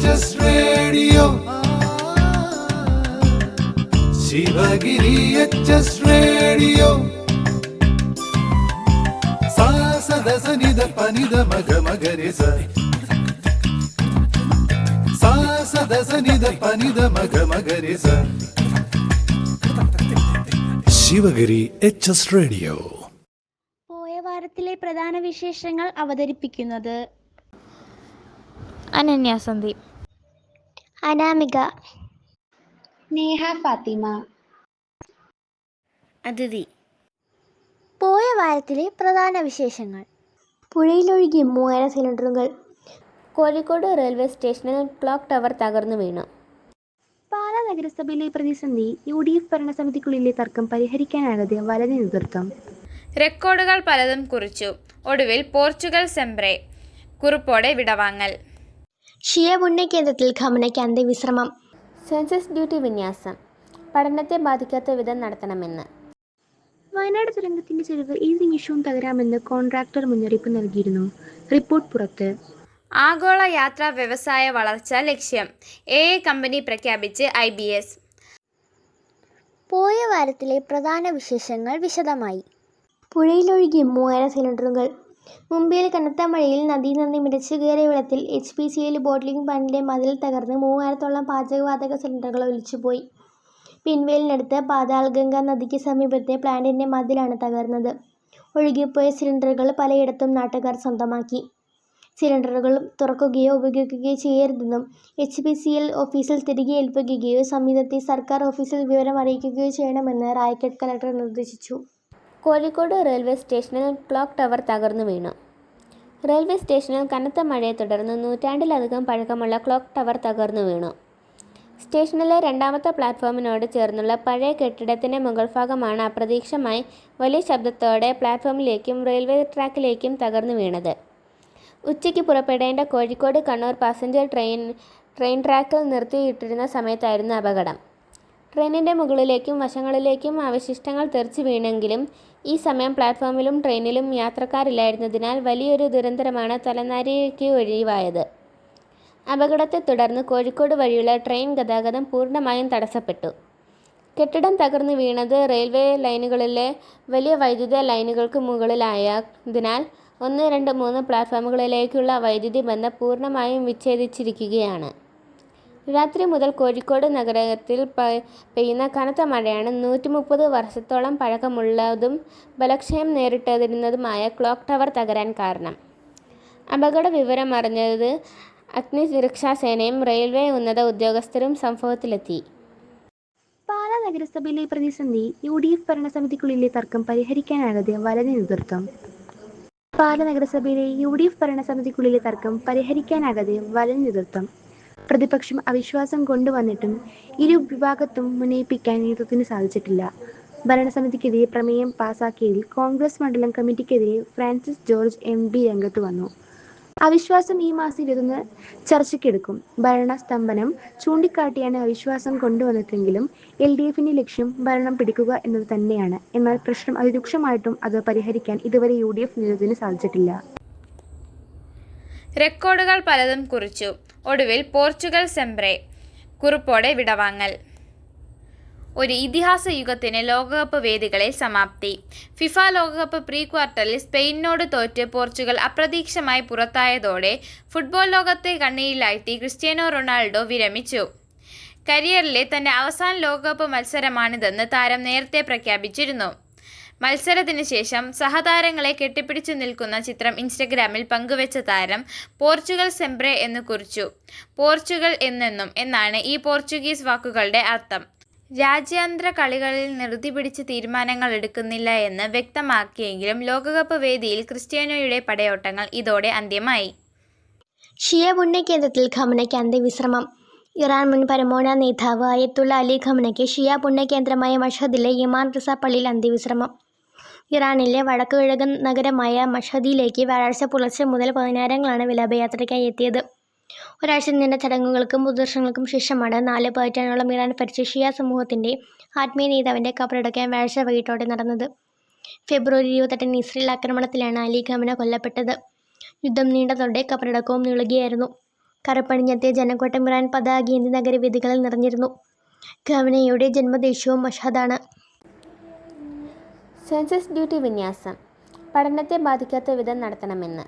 HS Radio. Shivagiri HS Radio. Sa sa da sa ni da pa ni da ma ga ma ga re sa. Sa sa da sa ni da pa ni da ma ga ma ga re sa. Sivagiri HS radio. പോയ വാരത്തിലെ പ്രധാന വിശേഷങ്ങൾ അവതരിപ്പിക്കുന്നത് അനന്യ സന്ദീപ്, അനാമിക, നേഹ ഫാത്തിമ, അതിഥി. പോയ വാരത്തിലെ പ്രധാന വിശേഷങ്ങൾ. പുഴയിലൊഴുകി 3000 സിലിണ്ടറുകൾ. Kozhikode railway സ്റ്റേഷനിൽ ക്ലോക്ക് ടവർ തകർന്നു വീണു. പാലാ നഗരസഭയിലെ പ്രതിസന്ധി. UDF ഭരണസമിതിക്കുള്ളിലെ തർക്കം പരിഹരിക്കാനാകാതെ വലത് നേതൃത്വം. റെക്കോർഡുകൾ പലതും കുറിച്ചു. ഒടുവിൽ പോർച്ചുഗൽ സെംബ്രെ കുറിപ്പോടെ വിടവാങ്ങൽ. ഷിയ പുണ്യകേന്ദ്രത്തിൽ ഖമനയ്ക്ക് അന്ത്യവിശ്രമം. സെൻസസ് ഡ്യൂട്ടി വിന്യാസം പഠനത്തെ ബാധിക്കാത്ത വിധം നടത്തണമെന്ന്. വയനാട് തുരങ്കത്തിന്റെ ചെലവ് ഏത് നിമിഷവും തകരാമെന്ന് കോൺട്രാക്ടർ മുന്നറിയിപ്പ് നൽകിയിരുന്നു. റിപ്പോർട്ട് പുറത്ത്. ആഗോള യാത്രാ വ്യവസായ വളർച്ച ലക്ഷ്യം. AI കമ്പനി പ്രഖ്യാപിച്ച് IBS. പോയ വാരത്തിലെ പ്രധാന വിശേഷങ്ങൾ വിശദമായി. പുഴയിലൊഴുകി 3000 സിലിണ്ടറുകൾ. മുംബൈയിൽ കനത്ത മഴയിൽ നദിയിൽ നിന്ന് മിരച്ചു കയറിയ വെള്ളത്തിൽ HPCL ബോട്ട്ലിംഗ് പ്ലാന്റിന്റെ മതിൽ തകർന്ന് 3000-ഓളം പാചകവാതക സിലിണ്ടറുകൾ ഒലിച്ചുപോയി. പിൻവേലിനടുത്ത് പാതാൾഗംഗ നദിക്ക് സമീപത്തെ പ്ലാന്റിന്റെ മതിലാണ് തകർന്നത്. ഒഴുകിപ്പോയ സിലിണ്ടറുകൾ പലയിടത്തും നാട്ടുകാർ സ്വന്തമാക്കി. സിലിണ്ടറുകൾ തുറക്കുകയോ ഉപയോഗിക്കുകയോ ചെയ്യരുതെന്നും HPCL ഓഫീസിൽ തിരികെ ഏൽപ്പിക്കുകയോ സമീപത്തെ സർക്കാർ ഓഫീസിൽ വിവരം അറിയിക്കുകയോ ചെയ്യണമെന്ന് റായ്ഗഡ് കളക്ടർ നിർദ്ദേശിച്ചു. കോഴിക്കോട് റെയിൽവേ സ്റ്റേഷനിൽ ക്ലോക്ക് ടവർ തകർന്നു വീണു. റെയിൽവേ സ്റ്റേഷനിൽ കനത്ത മഴയെ തുടർന്ന് നൂറ്റാണ്ടിലധികം പഴക്കമുള്ള ക്ലോക്ക് ടവർ തകർന്നു വീണു. സ്റ്റേഷനിലെ രണ്ടാമത്തെ പ്ലാറ്റ്ഫോമിനോട് ചേർന്നുള്ള പഴയ കെട്ടിടത്തിന്റെ മുകൾ ഭാഗമാണ് അപ്രതീക്ഷിതമായി വലിയ ശബ്ദത്തോടെ പ്ലാറ്റ്ഫോമിലേക്കും റെയിൽവേ ട്രാക്കിലേക്കും തകർന്നു വീണത്. ഉച്ചയ്ക്ക് പുറപ്പെടേണ്ട കോഴിക്കോട് കണ്ണൂർ പാസഞ്ചർ ട്രെയിൻ ട്രാക്കിൽ നിർത്തിയിട്ടിരുന്ന സമയത്തായിരുന്നു അപകടം. ട്രെയിനിന്റെ മുകളിലേക്കും വശങ്ങളിലേക്കും അവശിഷ്ടങ്ങൾ തെറിച്ചു വീണെങ്കിലും ഈ സമയം പ്ലാറ്റ്ഫോമിലും ട്രെയിനിലും യാത്രക്കാരില്ലായിരുന്നതിനാൽ വലിയൊരു ദുരന്തമാണ് തലനാരിഴയ്ക്ക് ഒഴിവായത്. അപകടത്തെ തുടർന്ന് കോഴിക്കോട് വഴിയുള്ള ട്രെയിൻ ഗതാഗതം പൂർണ്ണമായും തടസ്സപ്പെട്ടു. കെട്ടിടം തകർന്നു വീണത് റെയിൽവേ ലൈനുകളിലെ വലിയ വൈദ്യുത ലൈനുകൾക്ക് മുകളിലായതിനാൽ 1, 2, 3 പ്ലാറ്റ്ഫോമുകളിലേക്കുള്ള വൈദ്യുതി ബന്ധം പൂർണ്ണമായും വിച്ഛേദിച്ചിരിക്കുകയാണ്. രാത്രി മുതൽ കോഴിക്കോട് നഗരത്തിൽ പെയ്യുന്ന കനത്ത മഴയാണ് 130 വർഷത്തോളം പഴക്കമുള്ളതും ബലക്ഷയം നേരിട്ടിരുന്നതുമായ ക്ലോക്ക് ടവർ തകരാൻ കാരണം. അപകട വിവരം അറിഞ്ഞത് അഗ്നിരക്ഷാസേനയും റെയിൽവേ ഉന്നത ഉദ്യോഗസ്ഥരും സംഭവത്തിലെത്തി. പാലാ നഗരസഭയിലെ പ്രതിസന്ധി. UDF ഭരണസമിതിക്കുള്ളിലെ തർക്കം പരിഹരിക്കാനാകാതെ വലത് നേതൃത്വം. പാലാ നഗരസഭയിലെ UDF ഭരണസമിതിക്കുള്ളിലെ തർക്കം പരിഹരിക്കാനാകാതെ വലത് നേതൃത്വം. പ്രതിപക്ഷം അവിശ്വാസം കൊണ്ടുവന്നിട്ടും ഇരു വിഭാഗത്തും ഉന്നയിപ്പിക്കാൻ നേതൃത്വത്തിന് സാധിച്ചിട്ടില്ല. ഭരണസമിതിക്കെതിരെ പ്രമേയം പാസാക്കിയതിൽ കോൺഗ്രസ് മണ്ഡലം കമ്മിറ്റിക്കെതിരെ ഫ്രാൻസിസ് ജോർജ് MP രംഗത്ത് വന്നു. അവിശ്വാസം ഈ മാസം 21 ചർച്ചയ്ക്കെടുക്കും. ഭരണസ്തംഭനം ചൂണ്ടിക്കാട്ടിയാണ് അവിശ്വാസം കൊണ്ടുവന്നതെങ്കിലും LDFന്റെ ലക്ഷ്യം ഭരണം പിടിക്കുക എന്നത് തന്നെയാണ്. എന്നാൽ പ്രശ്നം അതിരൂക്ഷമായിട്ടും അത് പരിഹരിക്കാൻ ഇതുവരെ UDF നേതൃത്വത്തിന് സാധിച്ചിട്ടില്ല. റെക്കോർഡുകൾ പലതും കുറിച്ചു. ഒടുവിൽ പോർച്ചുഗൽ സെംബ്രെ കുറിപ്പോടെ വിടവാങ്ങൽ. ഒരു ഇതിഹാസ യുഗത്തിന് ലോകകപ്പ് വേദികളിൽ സമാപ്തി. ഫിഫ ലോകകപ്പ് പ്രീ ക്വാർട്ടറിൽ സ്പെയിനിനോട് തോറ്റ് പോർച്ചുഗൽ അപ്രതീക്ഷിതമായി പുറത്തായതോടെ ഫുട്ബോൾ ലോകത്തെ കണ്ണീരിലാഴ്ത്തി ക്രിസ്റ്റ്യാനോ റൊണാൾഡോ വിരമിച്ചു. കരിയറിലെ തന്റെ അവസാന ലോകകപ്പ് മത്സരമാണിതെന്ന് താരം നേരത്തെ പ്രഖ്യാപിച്ചിരുന്നു. മത്സരത്തിന് ശേഷം സഹതാരങ്ങളെ കെട്ടിപ്പിടിച്ചു നിൽക്കുന്ന ചിത്രം ഇൻസ്റ്റഗ്രാമിൽ പങ്കുവെച്ച താരം പോർച്ചുഗൽ സെംബ്രെ എന്ന് കുറിച്ചു. പോർച്ചുഗൽ എന്നെന്നും എന്നാണ് ഈ പോർച്ചുഗീസ് വാക്കുകളുടെ അർത്ഥം. രാജ്യാന്തര കളികളിൽ ധൃതി പിടിച്ച് തീരുമാനങ്ങൾ എടുക്കുന്നില്ല എന്ന് വ്യക്തമാക്കിയെങ്കിലും ലോകകപ്പ് വേദിയിൽ ക്രിസ്റ്റ്യാനോയുടെ പടയോട്ടങ്ങൾ ഇതോടെ അന്ത്യമായി. ഷിയ പുണ്യകേന്ദ്രത്തിൽ ഖമനയ്ക്ക് അന്ത്യവിശ്രമം. ഇറാൻ മുൻ പരമോന്നത നേതാവ് അയത്തുള്ള അലി ഖമനയ്ക്ക് ഷിയ പുണ്യകേന്ദ്രമായ മഷഹദിലെ ഇമാം റിസ പള്ളിയിൽ അന്ത്യവിശ്രമം. ഇറാനിലെ വടക്കുകിഴക്കൻ നഗരമായ മഷഹദിലേക്ക് വ്യാഴാഴ്ച പുലർച്ചെ മുതൽ പതിനായിരങ്ങളാണ് വിലാപയാത്രയ്ക്കായി എത്തിയത്. ഒരാഴ്ച നീണ്ട ചടങ്ങുകൾക്കും പൊതുദർശനങ്ങൾക്കും ശേഷമാണ് 4 പതിറ്റാണ്ടോളം ഇറാൻ ഭരിച്ച ഷിയ സമൂഹത്തിന്റെ ആത്മീയ നേതാവിന്റെ കബറടക്കം വ്യാഴാഴ്ച വൈകിട്ടോടെ നടന്നത്. ഫെബ്രുവരി 28 ഇസ്രയേൽ ആക്രമണത്തിലാണ് അലി ഖമന കൊല്ലപ്പെട്ടത്. യുദ്ധം നീണ്ടതോടെ കബറടക്കവും നീളുകയായിരുന്നു. കറുപ്പണിഞ്ഞെത്തിയ ജനക്കോട്ടമിറാൻ പതാകയേന്തി നഗരവീഥികളിൽ നിറഞ്ഞിരുന്നു. ഖമനയുടെ ജന്മദേശവും മഷഹദാണ്. സെൻസസ് ഡ്യൂട്ടി വിന്യാസം പഠനത്തെ ബാധിക്കാത്ത വിധം നടത്തണമെന്ന്.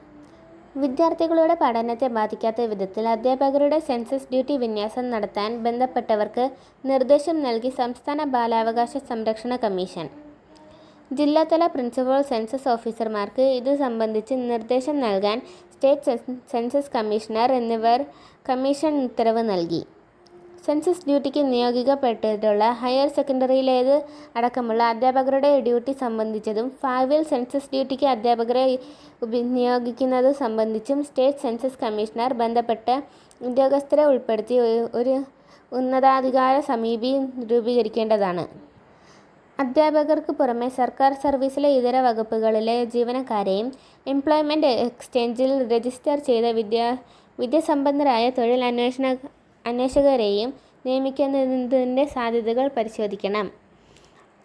വിദ്യാർത്ഥികളുടെ പഠനത്തെ ബാധിക്കാത്ത വിധത്തിൽ അധ്യാപകരുടെ സെൻസസ് ഡ്യൂട്ടി വിന്യാസം നടത്താൻ ബന്ധപ്പെട്ടവർക്ക് നിർദ്ദേശം നൽകി സംസ്ഥാന ബാലാവകാശ സംരക്ഷണ കമ്മീഷൻ. ജില്ലാതല പ്രിൻസിപ്പൽ സെൻസസ് ഓഫീസർമാർക്ക് ഇത് സംബന്ധിച്ച് നിർദ്ദേശം നൽകാൻ സ്റ്റേറ്റ് സെൻസസ് കമ്മീഷണർ എന്നിവർ കമ്മീഷൻ ഉത്തരവ് നൽകി. സെൻസസ് ഡ്യൂട്ടിക്ക് നിയോഗിക്കപ്പെട്ടിട്ടുള്ള ഹയർ സെക്കൻഡറിയിലേത് അടക്കമുള്ള അധ്യാപകരുടെ ഡ്യൂട്ടി സംബന്ധിച്ചതും ഭാവിയിൽ സെൻസസ് ഡ്യൂട്ടിക്ക് അധ്യാപകരെ നിയോഗിക്കുന്നത് സംബന്ധിച്ചും സ്റ്റേറ്റ് സെൻസസ് കമ്മീഷണർ ബന്ധപ്പെട്ട ഉദ്യോഗസ്ഥരെ ഉൾപ്പെടുത്തി ഒരു ഉന്നതാധികാര സമിതി രൂപീകരിക്കേണ്ടതാണ്. അധ്യാപകർക്ക് പുറമെ സർക്കാർ സർവീസിലെ ഇതര വകുപ്പുകളിലെ ജീവനക്കാരെയും എംപ്ലോയ്മെൻറ്റ് എക്സ്ചേഞ്ചിൽ രജിസ്റ്റർ ചെയ്ത വിദ്യാസമ്പന്നരായ തൊഴിൽ അന്വേഷകരെയും നിയമിക്കുന്നതിൻ്റെ സാധ്യതകൾ പരിശോധിക്കണം.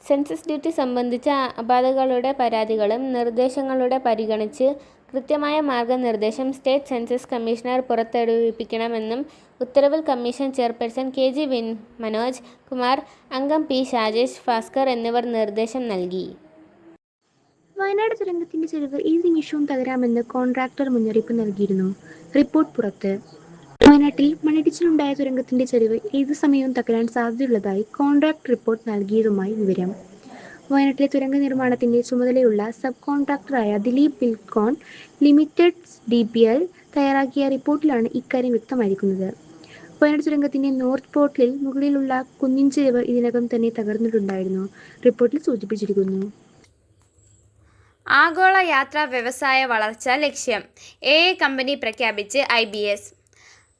സെൻസസ് ഡ്യൂട്ടി സംബന്ധിച്ച അപാധകളുടെ പരാതികളും നിർദ്ദേശങ്ങളുടെ പരിഗണിച്ച് കൃത്യമായ മാർഗനിർദ്ദേശം സ്റ്റേറ്റ് സെൻസസ് കമ്മീഷണർ പുറപ്പെടുവിപ്പിക്കണമെന്നും ഉത്തരവിൽ commission chairperson KG Manoj Kumar, അംഗം P ഷാജേഷ് ഭാസ്കർ എന്നിവർ നിർദ്ദേശം നൽകി. വയനാട് തുരങ്കത്തിന്റെ ചെരിവ് ഏത് നിമിഷവും തകരാമെന്ന് കോൺട്രാക്ടർ മുന്നറിയിപ്പ് നൽകിയിരുന്നു. റിപ്പോർട്ട് പുറത്ത്. വയനാട്ടിൽ മണ്ണിടിച്ചിലുണ്ടായ തുരങ്കത്തിന്റെ ചെരിവ് ഏത് സമയവും തകരാൻ സാധ്യതയുള്ളതായി കോൺട്രാക്ട് റിപ്പോർട്ട് നൽകിയതുമായി വിവരം. വയനാട്ടിലെ തുരങ്ക നിർമ്മാണത്തിന്റെ ചുമതലയുള്ള സബ് കോൺട്രാക്ടറായ ദിലീപ് ബിൽഡ്കോൺ ലിമിറ്റഡ് DPL തയ്യാറാക്കിയ റിപ്പോർട്ടിലാണ് ഇക്കാര്യം വ്യക്തമായിരിക്കുന്നത്. വയനാട് തുരങ്കത്തിന്റെ നോർത്ത് പോർട്ടലിൽ മുകളിലുള്ള കുന്നിൻ ചെരിവ് ഇതിനകം തന്നെ തകർന്നിട്ടുണ്ടായിരുന്നു. റിപ്പോർട്ടിൽ സൂചിപ്പിച്ചിരിക്കുന്നു. ആഗോള യാത്രാ വ്യവസായ വളർച്ച ലക്ഷ്യം AI കമ്പനി പ്രഖ്യാപിച്ച് IBS.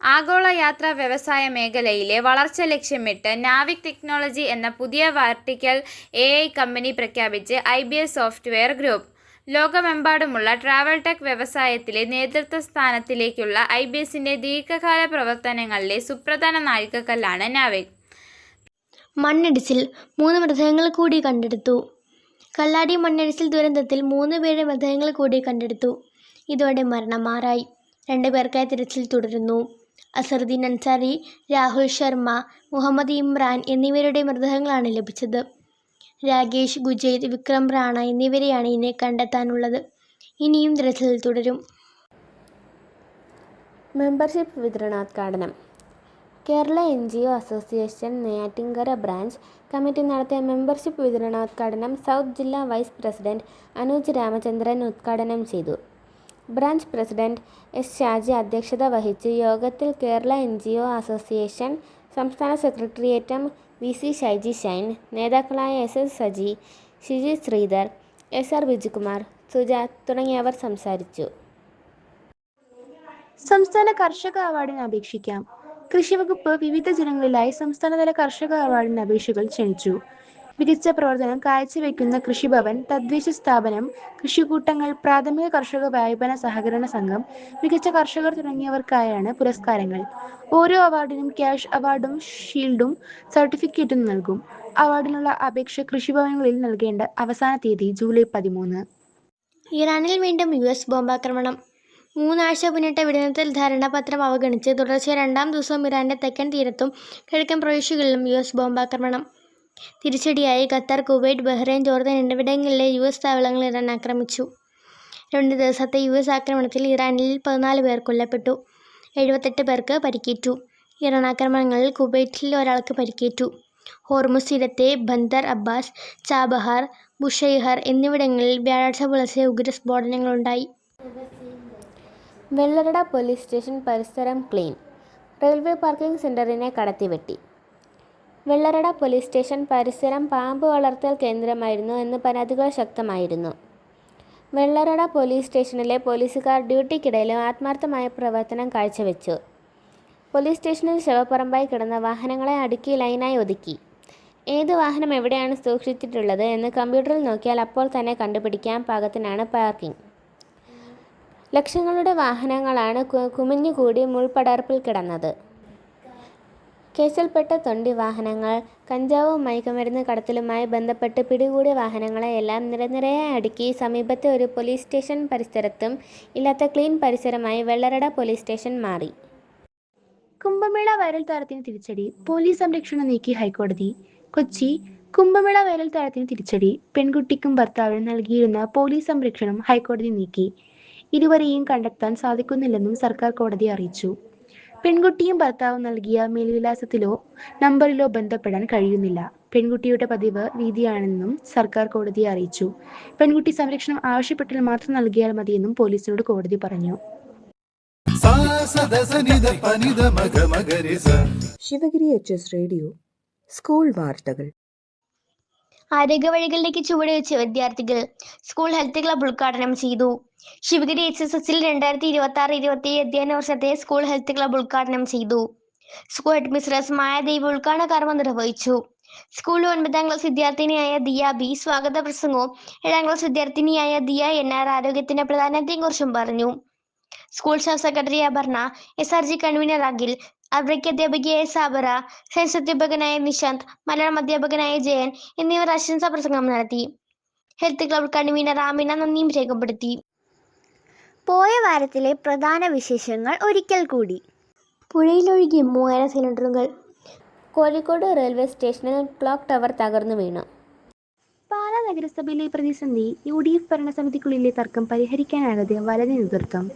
ആഗോള യാത്രാ വ്യവസായ മേഖലയിലെ വളർച്ച ലക്ഷ്യമിട്ട് നാവിക് ടെക്നോളജി എന്ന പുതിയ വെർട്ടിക്കൽ AI കമ്പനി പ്രഖ്യാപിച്ച് IBS സോഫ്റ്റ്വെയർ ഗ്രൂപ്പ്. ലോകമെമ്പാടുമുള്ള ട്രാവൽ ടെക് വ്യവസായത്തിലെ നേതൃത്വ സ്ഥാനത്തിലേക്കുള്ള IBSന്റെ ദീർഘകാല പ്രവർത്തനങ്ങളിലെ സുപ്രധാന നാഴികക്കല്ലാണ് നാവിക്. മണ്ണിടിച്ചിൽ 3 മൃതദേഹങ്ങൾ കൂടി കണ്ടെടുത്തു. കല്ലാടി മണ്ണിടിച്ചിൽ ദുരന്തത്തിൽ 3 പേരുടെ മൃതദേഹങ്ങൾ കൂടി കണ്ടെടുത്തു. ഇതോടെ മരണം 6ആയി. 2 പേർക്കായി തിരച്ചിൽ തുടരുന്നു. അസറുദ്ദീൻ അൻസാരി, രാഹുൽ ശർമ്മ, മുഹമ്മദ് ഇമ്രാൻ എന്നിവരുടെ മൃതദേഹങ്ങളാണ് ലഭിച്ചത്. രാകേഷ്, ഗുജൈദ്, വിക്രം റാണ എന്നിവരെയാണ് ഇനി കണ്ടെത്താനുള്ളത്. ഇനിയും തിരച്ചിൽ തുടരും. മെമ്പർഷിപ്പ് വിതരണോദ്ഘാടനം. Kerala NGO association Neyyattinkara branch committee നടത്തിയ മെമ്പർഷിപ്പ് വിതരണോദ്ഘാടനം സൗത്ത് ജില്ലാ വൈസ് പ്രസിഡന്റ് അനൂജ് രാമചന്ദ്രൻ ഉദ്ഘാടനം ചെയ്തു. ബ്രാഞ്ച് പ്രസിഡന്റ് S ഷാജി അധ്യക്ഷത വഹിച്ചു. യോഗത്തിൽ കേരള NGO അസോസിയേഷൻ സംസ്ഥാന സെക്രട്ടേറിയറ്റ് VC ഷൈജി ഷൈൻ, നേതാക്കളായ SS സജി, ഷിജി ശ്രീധർ, SR വിജുകുമാർ, സുജാത് തുടങ്ങിയവർ സംസാരിച്ചു. സംസ്ഥാന കർഷക അവാർഡിന് അപേക്ഷിക്കാം. കൃഷിവകുപ്പ് വിവിധ ജില്ലകളിലായി സംസ്ഥാനതല കർഷക അവാർഡിന് അപേക്ഷകൾ ക്ഷണിച്ചു. മികച്ച പ്രവർത്തനം കാഴ്ചവെക്കുന്ന കൃഷിഭവൻ, തദ്ദേശ സ്ഥാപനം, കൃഷിക്കൂട്ടങ്ങൾ, പ്രാഥമിക കർഷക വായ്പന സഹകരണ സംഘം, മികച്ച കർഷകർ തുടങ്ങിയവർക്കായാണ് പുരസ്കാരങ്ങൾ. ഓരോ അവാർഡിനും ക്യാഷ് അവാർഡും ഷീൽഡും സർട്ടിഫിക്കറ്റും നൽകും. അവാർഡിനുള്ള അപേക്ഷ കൃഷിഭവനുകളിൽ നൽകേണ്ട അവസാന തീയതി ജൂലൈ 13. ഇറാനിൽ വീണ്ടും US ബോംബാക്രമണം. 3 ആഴ്ച പിന്നിട്ട വെടിനിർത്തൽ ധാരണാപത്രം അവഗണിച്ച് തുടർച്ചയായ 2ാം ദിവസവും ഇറാന്റെ തെക്കൻ തീരത്തും കിഴക്കൻ പ്രവിശ്യകളിലും US ബോംബാക്രമണം. തിരിച്ചടിയായി ഖത്തർ, കുവൈറ്റ്, ബഹ്റൈൻ, ജോർദാൻ എന്നിവിടങ്ങളിലെ US താവളങ്ങൾ ഇറാൻ ആക്രമിച്ചു. 2 ദിവസത്തെ US ആക്രമണത്തിൽ ഇറാനിൽ 14 പേർ കൊല്ലപ്പെട്ടു, 78 പേർക്ക് പരിക്കേറ്റു. ഇറാൻ ആക്രമണങ്ങളിൽ കുവൈറ്റിൽ ഒരാൾക്ക് പരിക്കേറ്റു. ഹോർമുസ് തീരത്തെ ബന്ദർ അബ്ബാസ്, ചാബഹാർ, ബുഷൈഹർ എന്നിവിടങ്ങളിൽ വ്യാഴാഴ്ച പുലർച്ചെ ഉഗ്രസ്ഫോടനങ്ങളുണ്ടായി. വെള്ളറട പോലീസ് സ്റ്റേഷൻ പരിസരം ക്ലീൻ. റെയിൽവേ പാർക്കിംഗ് സെന്ററിനെ കടത്തിവെട്ടി. വെള്ളറട പോലീസ് സ്റ്റേഷൻ പരിസരം പാമ്പ് വളർത്തൽ കേന്ദ്രമായിരുന്നു എന്ന് പരാതികൾ ശക്തമായിരുന്നു. വെള്ളറട പോലീസ് സ്റ്റേഷനിലെ പോലീസുകാർ ഡ്യൂട്ടിക്കിടയിലും ആത്മാർത്ഥമായ പ്രവർത്തനം കാഴ്ചവെച്ചു. പോലീസ് സ്റ്റേഷനിൽ ശവപ്പറമ്പായി കിടന്ന വാഹനങ്ങളെ അടുക്കി ലൈനായി ഒതുക്കി. ഏത് വാഹനം എവിടെയാണ് സൂക്ഷിച്ചിട്ടുള്ളത് എന്ന് കമ്പ്യൂട്ടറിൽ നോക്കിയാൽ അപ്പോൾ തന്നെ കണ്ടുപിടിക്കാൻ പാകത്തിനാണ് പാർക്കിംഗ്. ലക്ഷങ്ങളുടെ വാഹനങ്ങളാണ് കുമിഞ്ഞുകൂടി മുൾപടർപ്പിൽ കിടന്നത്. കേസിൽപ്പെട്ട തൊണ്ടി വാഹനങ്ങൾ, കഞ്ചാവും മയക്കുമരുന്ന് കടത്തലുമായി ബന്ധപ്പെട്ട് പിടികൂടിയ വാഹനങ്ങളെയെല്ലാം നിരനിരയായി അടുക്കി സമീപത്തെ ഒരു പോലീസ് സ്റ്റേഷൻ പരിസരത്തും ഇല്ലാത്ത ക്ലീൻ പരിസരമായി വെള്ളറട പോലീസ് സ്റ്റേഷൻ മാറി. കുംഭമേള വൈറൽ താരത്തിന് തിരിച്ചടി, പോലീസ് സംരക്ഷണം നീക്കി ഹൈക്കോടതി. കൊച്ചി. കുംഭമേള വൈറൽ താരത്തിന് തിരിച്ചടി, പെൺകുട്ടിക്കും ഭർത്താവിനും നൽകിയിരുന്ന പോലീസ് സംരക്ഷണം ഹൈക്കോടതി നീക്കി. ഇരുവരെയും കണ്ടെത്താൻ സാധിക്കുന്നില്ലെന്നും സർക്കാർ കോടതിയെ അറിയിച്ചു. പെൺകുട്ടിയും ഭർത്താവും നൽകിയ മേൽവിലാസത്തിലോ നമ്പറിലോ ബന്ധപ്പെടാൻ കഴിയുന്നില്ല. പെൺകുട്ടിയുടെ പതിവ് രീതിയാണെന്നും സർക്കാർ കോടതിയെ അറിയിച്ചു. പെൺകുട്ടി സംരക്ഷണം ആവശ്യപ്പെട്ടാൽ മാത്രം നൽകിയാൽ മതിയെന്നും പോലീസിനോട് കോടതി പറഞ്ഞു. sa sa da sa ni da pa ni da ma ga ma ga re sa. Sivagiri HS radio school വാർത്തകൾ. ആരോഗ്യ വഴികളിലേക്ക് ചുവടുവെച്ച് വിദ്യാർത്ഥികൾ. സ്കൂൾ ഹെൽത്ത് ക്ലബ്ബ് ഉദ്ഘാടനം ചെയ്തു. ശിവഗിരി HSSൽ 2026-27 അധ്യയന വർഷത്തെ സ്കൂൾ ഹെൽത്ത് ക്ലബ്ബ് ഉദ്ഘാടനം ചെയ്തു. സ്കൂൾ ഹെഡ് മിസ്ട്രസ് മായാദേവി ഉദ്ഘാടന കർമ്മം നിർവഹിച്ചു. സ്കൂളിലെ 9ാം ക്ലാസ് വിദ്യാർത്ഥിനിയായ ദിയ B സ്വാഗത പ്രസംഗവും 7ാം ക്ലാസ് വിദ്യാർത്ഥിനിയായ ദിയ NR ആരോഗ്യത്തിന്റെ പ്രാധാന്യത്തെക്കുറിച്ചും പറഞ്ഞു. School staff secretary Aparna, SRG convener Akhil, അവർക്ക് അധ്യാപികയായ സാബറ, സയൻസ് അധ്യാപകനായ നിശാന്ത്, മലയാളം അധ്യാപകനായ ജയൻ എന്നിവർ ആശംസാ പ്രസംഗം നടത്തി. ഹെൽത്ത് ക്ലബ്ബ് കൺവീനർ ആമിന നന്ദിയും രേഖപ്പെടുത്തി. പോയ വാരത്തിലെ പ്രധാന വിശേഷങ്ങൾ ഒരിക്കൽ കൂടി. പുഴയിലൊഴുകി 3000 സിലിണ്ടറുകൾ. കോഴിക്കോട് റെയിൽവേ സ്റ്റേഷനിൽ ക്ലോക്ക് ടവർ തകർന്നു വീണു. പാലാ നഗരസഭയിലെ പ്രതിസന്ധി, UDF ഭരണസമിതിക്കുള്ളിലെ തർക്കം പരിഹരിക്കാനാകാതെ വലത് നേതൃത്വം.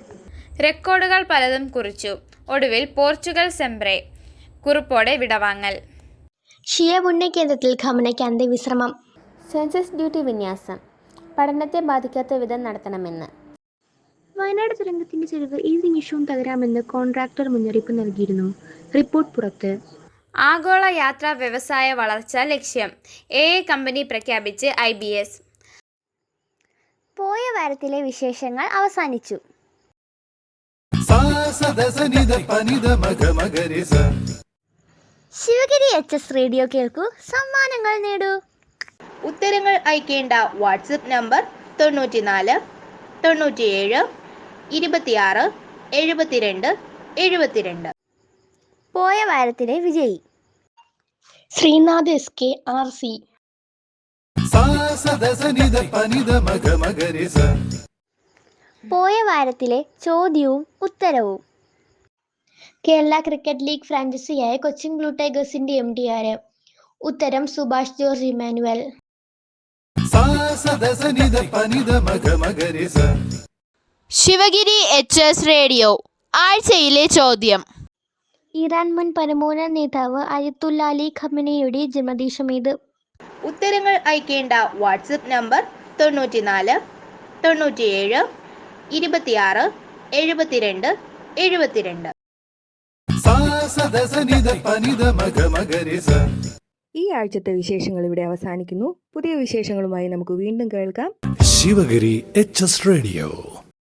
റെക്കോർഡുകൾ പലതും കുറിച്ചു. ഒടുവിൽ പോർച്ചുഗൽ സെംബ്രെ. കുറിപ്പോടെ വിടവാങ്ങൽ. ഷിയ പുണ്യ കേന്ദ്രത്തിൽ ഖമനയ്ക്ക് അന്ത്യവിശ്രമം. സെൻസസ് ഡ്യൂട്ടി വിന്യാസം പഠനത്തെ ബാധിക്കാത്ത വിധം നടത്തണമെന്ന്. വയനാട് തുരങ്കത്തിന്റെ ചെലവ് ഏത് നിമിഷവും തകരാമെന്ന് കോൺട്രാക്ടർ മുന്നറിയിപ്പ് നൽകിയിരുന്നു. റിപ്പോർട്ട് പുറത്ത്. ആഗോള യാത്രാ വ്യവസായ വളർച്ച ലക്ഷ്യം. AI കമ്പനി പ്രഖ്യാപിച്ച് IBS. പോയ വാരത്തിലെ വിശേഷങ്ങൾ അവസാനിച്ചു. sa sa da sa ni da pa ni da ma ga ma ga re sa. Sivagiri HS radio കേൾക്കൂ, സമ്മാനങ്ങൾ നേടൂ. ഉത്തരങ്ങൾ അയക്കേണ്ട വാട്സപ്പ് നമ്പർ 94 97 26 72 72. പോയ വാരത്തിലെ വിജയി Sreenath SK RC. sa sa da sa ni da pa ni da ma ga ma ga re sa. പോയ വാരത്തിലെ ചോദ്യവും ഉത്തരവും. കേരള ക്രിക്കറ്റ് ലീഗ് ഫ്രാഞ്ചൈസിയായ കൊച്ചിൻ ബ്ലൂ ടൈഗേഴ്സിന്റെ MD ആര്? ഉത്തരം Subhash George Emmanuel. sa sa da sa ni da pa ni da ma ga ma ga re sa. Sivagiri HS radio ആഴ്ചയിലെ ചോദ്യം. ഇറാൻ മുൻ പരമോന്നത നേതാവ് അയത്തുല്ല അലി ഖമനയുടെ ജന്മദിനം ഏത്? ഉത്തരങ്ങൾ അയക്കേണ്ട WhatsApp number 94 97 26 72 72. sa sa da sa ni da pa ni da ma ga ma ga re sa. ഈ ആഴ്ചത്തെ വിശേഷങ്ങൾ ഇവിടെ അവസാനിക്കുന്നു. പുതിയ വിശേഷങ്ങളുമായി നമുക്ക് വീണ്ടും കേൾക്കാം. Sivagiri HS radio.